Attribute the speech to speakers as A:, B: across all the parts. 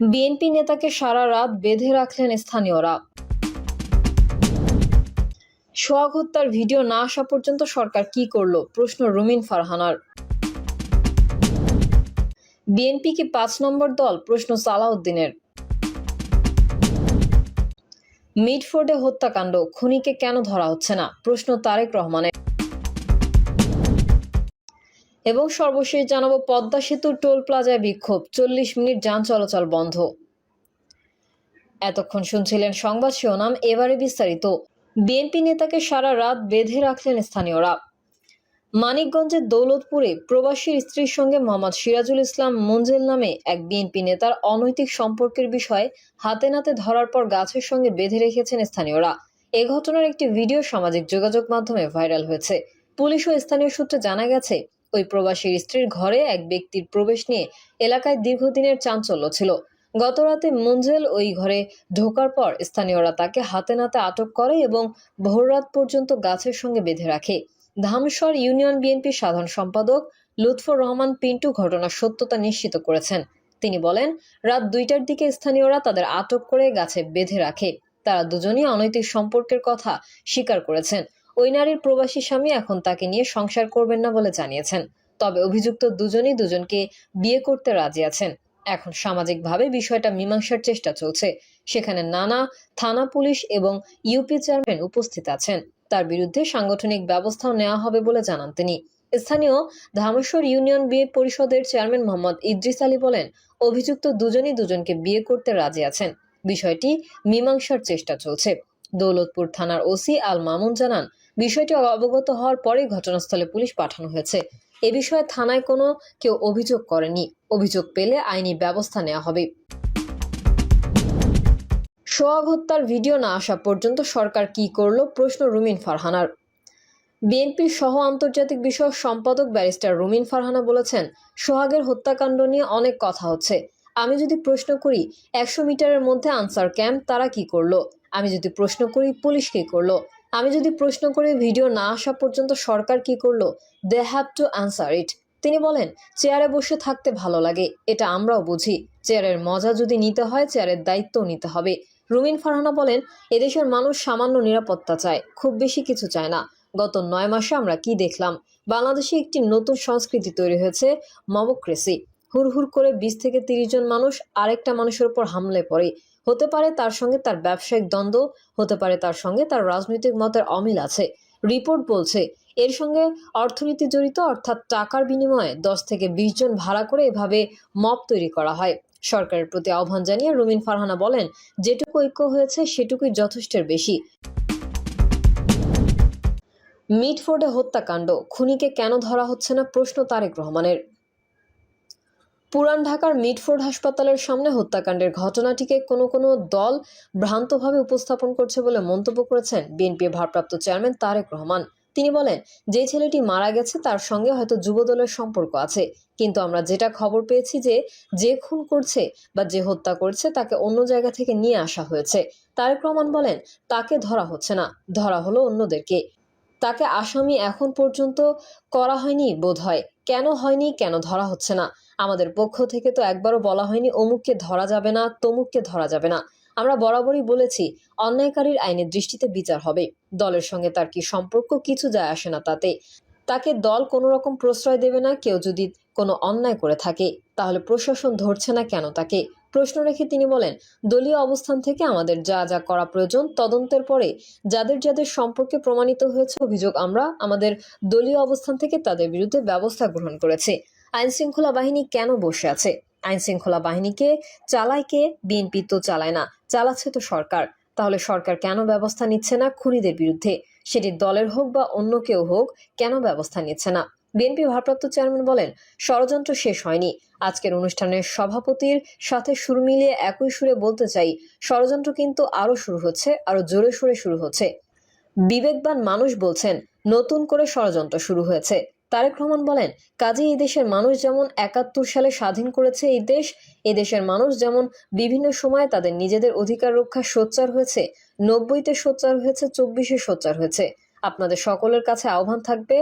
A: BNP নেতাকে সারা রাত বেঁধে রাখলেন স্থানীয়রা। সোহাগ হত্যার ভিডিও না আসা পর্যন্ত সরকার কি করল, প্রশ্ন রুমিন ফারহানার। বিএনপি কি ৫ নম্বর দল, প্রশ্ন সালাউদ্দিনের। মিডফোর্ডে হত্যাকাণ্ড, খুনিকে কেন ধরা হচ্ছে না, প্রশ্ন তারেক রহমানের। এবং সর্বশেষ জানাবো, পদ্মা সেতুর টোল প্লাজায় বিক্ষোভ, ৪০ মিনিট যান চলাচল বন্ধ। এতক্ষণ শুনছিলেন সংবাদ শিরোনাম, এবারে বিস্তারিত। বিএনপি নেতাকে সারা রাত বেঁধে রাখলেন স্থানীয়রা। মানিকগঞ্জের দৌলতপুরে প্রবাসীর স্ত্রীর সঙ্গে মোহাম্মদ সিরাজুল ইসলাম মঞ্জেল নামে এক বিএনপি নেতার অনৈতিক সম্পর্কের বিষয়ে হাতে নাতে ধরার পর গাছের সঙ্গে বেঁধে রেখেছেন স্থানীয়রা। এ ঘটনার একটি ভিডিও সামাজিক যোগাযোগ মাধ্যমে ভাইরাল হয়েছে। পুলিশ ও স্থানীয় সূত্রে জানা গেছে, ওই প্রবাসীর স্ত্রীর ঘরে এক ব্যক্তির প্রবেশ নিয়ে এলাকায় দীর্ঘদিনের চাঞ্চল্য ছিল। গতরাতে মঞ্জেল ওই ঘরে ঢোকার পর স্থানীয়রা তাকে হাতে নাতে আটক করে এবং ভোররাত পর্যন্ত গাছের সঙ্গে বেঁধে রাখে। ধামসর ইউনিয়ন বিএনপির সাধারণ সম্পাদক লুৎফর রহমান পিন্টু ঘটনার সত্যতা নিশ্চিত করেছেন। তিনি বলেন, রাত ২টার দিকে স্থানীয়রা তাদের আটক করে গাছে বেঁধে রাখে। তারা দুজনই অনৈতিক সম্পর্কের কথা স্বীকার করেছেন। ওই নারীর প্রবাসী স্বামী এখন তাকে নিয়ে সংসার করবেন না বলে জানিয়েছেন। তবে অভিযুক্ত দুজনই দুজনকে বিয়ে করতে রাজি আছেন। এখন সামাজিকভাবে বিষয়টা মীমাংসার চেষ্টা চলছে। সেখানে নানা থানা পুলিশ এবং ইউপি চেয়ারম্যান উপস্থিত আছেন। তার বিরুদ্ধে সাংগঠনিক ব্যবস্থাও নেওয়া হবে বলে জানান তিনি। স্থানীয় ধামেশ্বর ইউনিয়ন বিয়ে পরিষদের চেয়ারম্যান মোহাম্মদ ইদ্রিস আলী বলেন, অভিযুক্ত দুজনই দুজনকে বিয়ে করতে রাজি আছেন। বিষয়টি মীমাংসার চেষ্টা চলছে। দৌলতপুর থানার ওসি আল মামুন জানান, বিষয়টি অবগত হওয়ার পরেই ঘটনাস্থলে পুলিশ পাঠানো হয়েছে। এ বিষয়ে থানায় কোনো কেউ অভিযোগ করেনি। অভিযোগ পেলে আইনি ব্যবস্থা নেওয়া হবে। সোহাগ হত্যার ভিডিও না আসা পর্যন্ত সরকার কি করল, প্রশ্ন রুমিন ফারহানার। বিএনপির সহ আন্তর্জাতিক বিষয়ক সম্পাদক ব্যারিস্টার রুমিন ফারহানা বলেছেন, সোহাগের হত্যাকাণ্ড নিয়ে অনেক কথা হচ্ছে। আমি যদি প্রশ্ন করি ১০০ মিটারের মধ্যে আনসার ক্যাম্প, তারা কি করলো? আমি যদি প্রশ্ন করি পুলিশ কি করলো? আমি যদি প্রশ্ন করি ভিডিও না আসা পর্যন্ত সরকার কি করলো? They have to answer it. তিনি বলেন, চেয়ারে বসে থাকতে ভালো লাগে, এটা আমরাও বুঝি। চেয়ারের মজা যদি নিতে হয়, চেয়ারের দায়িত্বও নিতে হবে। রুমিন ফারহানা বলেন, এদেশের মানুষ সামান্য নিরাপত্তা চায়, খুব বেশি কিছু চায় না। গত ৯ মাসে আমরা কি দেখলাম? বাংলাদেশে একটি নতুন সংস্কৃতি তৈরি হয়েছে, মবক্রেসি। হুড়হুড় করে ২০ থেকে ৩০ জন মানুষ আরেকটা মানুষের উপর হামলে পড়ে। হতে পারে তার সঙ্গে তার ব্যবসায়িক দ্বন্দ্ব, হতে পারে তার সঙ্গে তার রাজনৈতিক মতের অমিল আছে। রিপোর্ট বলছে এর সঙ্গে অর্থনীতি জড়িত, অর্থাৎ টাকার বিনিময়ে ১০ থেকে ২০ জন ভাড়া করে এভাবে মব তৈরি করা হয়। সরকারের প্রতি আহ্বান জানিয়ে রুমিন ফারহানা বলেন, যেটুকু ঐক্য হয়েছে সেটুকুই যথেষ্টের বেশি। মিডফোর্ডে হত্যাকাণ্ড, খুনিকে কেন ধরা হচ্ছে না, প্রশ্ন তারেক রহমানের। পুরান ঢাকার মিডফোর্ড হাসপাতালের সামনে হত্যাকাণ্ডের ঘটনাটিকে কোনো দল ভ্রান্তভাবে উপস্থাপন করছে বলে মন্তব্য করেছেন বিএনপির ভারপ্রাপ্ত চেয়ারম্যান তারেক রহমান। তিনি বলেন, যে ছেলেটি মারা গেছে তার সঙ্গে হয়তো যুবদলের সম্পর্ক আছে, কিন্তু আমরা যেটা খবর পেয়েছি যে খুন করছে বা যে হত্যা করছে তাকে অন্য জায়গা থেকে নিয়ে আসা হয়েছে। তারেক রহমান বলেন, তাকে ধরা হচ্ছে না, ধরা হলো অন্যদেরকে। তাকে আসামি এখন পর্যন্ত করা হয়নি বোধহয়। কেন হয়নি, কেন ধরা হচ্ছে না? আমাদের পক্ষ থেকে তো একবারও বলা হয়নি অমুককে ধরা যাবে না, তমুককে ধরা যাবে না। আমরা বরাবরই বলেছি, অন্যায়কারীর আইনের দৃষ্টিতে বিচার হবে। দলের সঙ্গে তার কি সম্পর্ক, কিছু যায় আসে না তাতে। তাকে দল কোনো রকম প্রশ্রয় দেবে না। কেউ যদি কোনো অন্যায় করে থাকে, তাহলে প্রশাসন ধরছে না কেন তাকে? প্রশ্ন রেখে তিনি বলেন, দলীয় অবস্থান থেকে আমাদের যা যা করা প্রয়োজন, তদন্তের পরে যাদের যাদের সম্পর্কে প্রমাণিত হয়েছে অভিযোগ, আমরা আমাদের দলীয় অবস্থান থেকে তাদের বিরুদ্ধে ব্যবস্থা গ্রহণ করেছি। আইনশৃঙ্খলা বাহিনী কেন বসে আছে? আইনশৃঙ্খলা বাহিনীকে চালায় কে? বিএনপি তো চালায় না, চালাচ্ছে তো সরকার। তাহলে সরকার কেন ব্যবস্থা নিচ্ছে না খুনিদের বিরুদ্ধে? সেটি দলের হোক বা অন্য কেউ হোক, কেন ব্যবস্থা নিচ্ছে না? বিএনপি ভারপ্রাপ্ত চেয়ারম্যান বলেন, ষড়যন্ত্র শেষ হয়নি। আজকের অনুষ্ঠানের সভাপতির সাথে সুর মিলিয়ে একই সুরে বলতে চাই, ষড়যন্ত্র কিন্তু আরো শুরু হচ্ছে, আরো জোরে সোরে শুরু হচ্ছে। বিবেকবান মানুষ বলছেন, নতুন করে ষড়যন্ত্র শুরু হয়েছে। তারেক রহমান বলেন, কাজেই এই দেশের মানুষ যেমন ৭১ সালে স্বাধীন করেছে এই দেশের মানুষ যেমন বিভিন্ন সময়ে তাদের নিজেদের অধিকার রক্ষা সোচ্চার হয়েছে, ৯০-তে সোচ্চার হয়েছে, ২৪-এ সোচ্চার হয়েছে। আপনাদের সকলের কাছে আহ্বান থাকবে,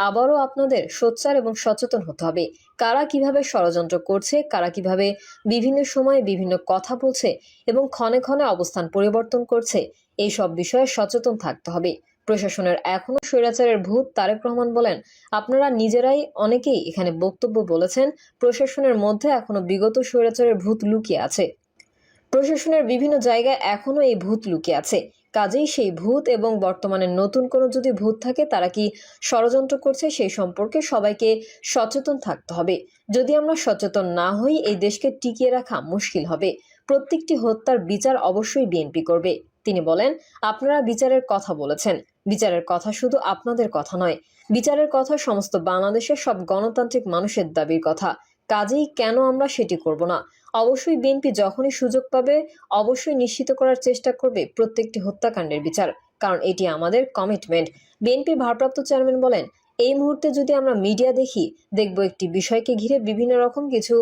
A: আবারও আপনাদের সোচ্চার এবং সচেতন হতে হবে। কারা কিভাবে ষড়যন্ত্র করছে, কারা কিভাবে বিভিন্ন সময়ে বিভিন্ন কথা বলছে এবং ক্ষণে ক্ষণে অবস্থান পরিবর্তন করছে, এই সব বিষয়ে সচেতন থাকতে হবে। প্রশাসনের এখনো স্বৈরাচারের ভূত। তারেক রহমান বলেন, আপনারা নিজেরাই অনেকেই এখানে বক্তব্য বলেছেন, প্রশাসনের মধ্যে এখনো বিগত স্বৈরাচারের ভূত লুকিয়ে আছে। প্রশাসনের বিভিন্ন জায়গায় এখনো এই ভূত লুকিয়ে আছে। কাজেই সেই ভূত এবং বর্তমানে নতুন কোনো যদি ভূত থাকে, তারা কি ষড়যন্ত্র করছে সেই সম্পর্কে সবাইকে সচেতন থাকতে হবে। যদি আমরা সচেতন না হই, এই দেশকে টিকিয়ে রাখা মুশকিল হবে। প্রত্যেকটি হত্যার বিচার অবশ্যই বিএনপি করবে। তিনি বলেন, আপনারা বিচারের কথা বলেছেন, বিচারের কথা শুধু আপনাদের কথা নয়, বিচারের কথা সমস্ত বাংলাদেশের সব গণতান্ত্রিক মানুষের দাবির কথা। কাজেই কেন আমরা সেটি করব না? অবশ্যই বিএনপি যখনই সুযোগ পাবে অবশ্যই নিশ্চিত করার চেষ্টা করবে প্রত্যেকটি হত্যাকাণ্ডের বিচার, কারণ এটি আমাদের কমিটমেন্ট। বিএনপির ভারপ্রাপ্ত চেয়ারম্যান বলেন, এই মুহূর্তে যদি আমরা মিডিয়া দেখব একটি বিষয়কে ঘিরে বিভিন্ন রকম কিছু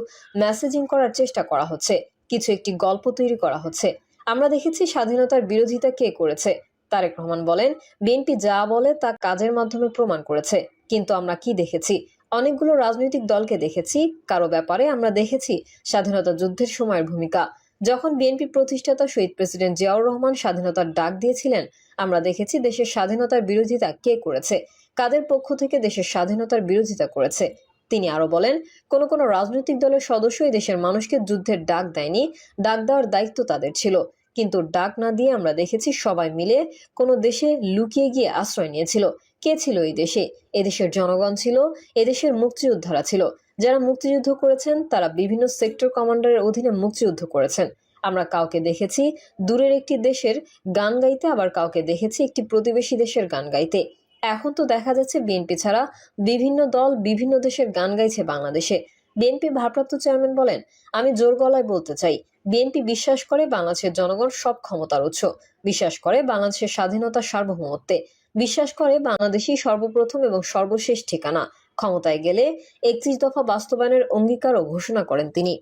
A: মেসেজিং করার চেষ্টা করা হচ্ছে, কিছু একটি গল্প তৈরি করা হচ্ছে। আমরা দেখেছি স্বাধীনতার বিরোধিতা কে করেছে। তারেক রহমান বলেন, বিএনপি যা বলে তা কাজের মাধ্যমে প্রমাণ করেছে। কিন্তু আমরা কি দেখেছি? অনেকগুলো রাজনৈতিক দলকে দেখেছি, কারো ব্যাপারে আমরা দেখেছি স্বাধীনতা যুদ্ধের সময়ের ভূমিকা। যখন বিএনপি প্রতিষ্ঠাতা শহীদ প্রেসিডেন্ট জিয়াউর রহমান স্বাধীনতার ডাক দিয়েছিলেন, আমরা দেখেছি দেশের স্বাধীনতার বিরোধিতা কে করেছে, কাদের পক্ষ থেকে দেশের স্বাধীনতার বিরোধিতা করেছে। তিনি আরো বলেন, কোন কোন রাজনৈতিক দলের সদস্যই দেশের মানুষকে যুদ্ধের ডাক দেয়নি, ডাক দেওয়ার দায়িত্ব তাদের ছিল। কিন্তু ডাক না দিয়ে আমরা দেখেছি সবাই মিলে কোনো দেশে লুকিয়ে গিয়ে আশ্রয় নিয়েছিল। কে ছিল এই দেশে? এদেশের জনগণ ছিল, এদেশের মুক্তিযোদ্ধারা ছিল। যারা মুক্তিযুদ্ধ করেছেন তারা বিভিন্ন সেক্টর কমান্ডারের অধীনে মুক্তিযুদ্ধ করেছেন। আমরা কাউকে দেখেছি দূরের একটি দেশের গান গাইতে, আবার কাউকে দেখেছি একটি প্রতিবেশী দেশের গান গাইতে। এখন তো দেখা যাচ্ছে বিএনপি ছাড়া বিভিন্ন দল বিভিন্ন দেশের গান গাইছে বাংলাদেশে। বিএনপি ভারপ্রাপ্ত চেয়ারম্যান বলেন, আমি জোর গলায় বলতে চাই, বিএনপি বিশ্বাস করে বাংলাদেশের জনগণ সব ক্ষমতার উৎস, বিশ্বাস করে বাংলাদেশের স্বাধীনতার সার্বভৌমত্বে, বিশ্বাস করে বাংলাদেশই সর্বপ্রথম এবং সর্বশেষ ঠিকানা। ক্ষমতায় গেলে ৩১ দফা বাস্তবায়নের অঙ্গীকারও ঘোষণা করেন তিনি।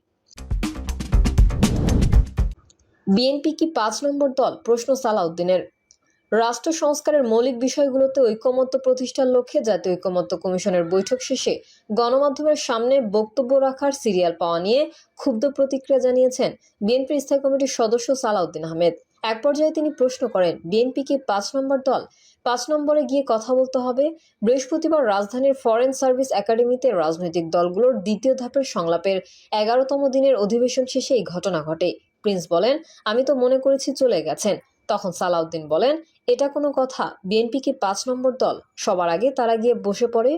A: বিএনপি কি ৫ নম্বর দল? প্রশ্ন সালাউদ্দিনের। রাষ্ট্র সংস্কারের মৌলিক বিষয়গুলোতে ঐকমত্য প্রতিষ্ঠার লক্ষ্যে জাতীয় ঐকমত্য কমিশনের বৈঠক শেষে গণমাধ্যমের সামনে বক্তব্য রাখার সিরিয়াল পাওয়া নিয়ে ক্ষুব্ধ প্রতিক্রিয়া জানিয়েছেন বিএনপির স্থায়ী কমিটির সদস্য সালাউদ্দিন আহমেদ। এক পর্যায়ে তিনি প্রশ্ন করেন, বিএনপি কি ৫ নম্বর দল? ৫ নম্বরে গিয়ে কথা বলতে হবে। বৃহস্পতিবার রাজধানীর ফরেন সার্ভিস একাডেমিতে রাজনৈতিক দলগুলোর দ্বিতীয় ধাপের সংলাপের ১১তম দিনের অধিবেশন শেষে এই ঘটনা ঘটে। প্রিন্স বলেন, আমি তো মনে করেছি চলে গেছেন। তখন সালাউদ্দিন বলেন, এটা কোনো কথা? বিএনপি কি ৫ নম্বর দল? সবার আগে তারা গিয়ে বসে পড়ে।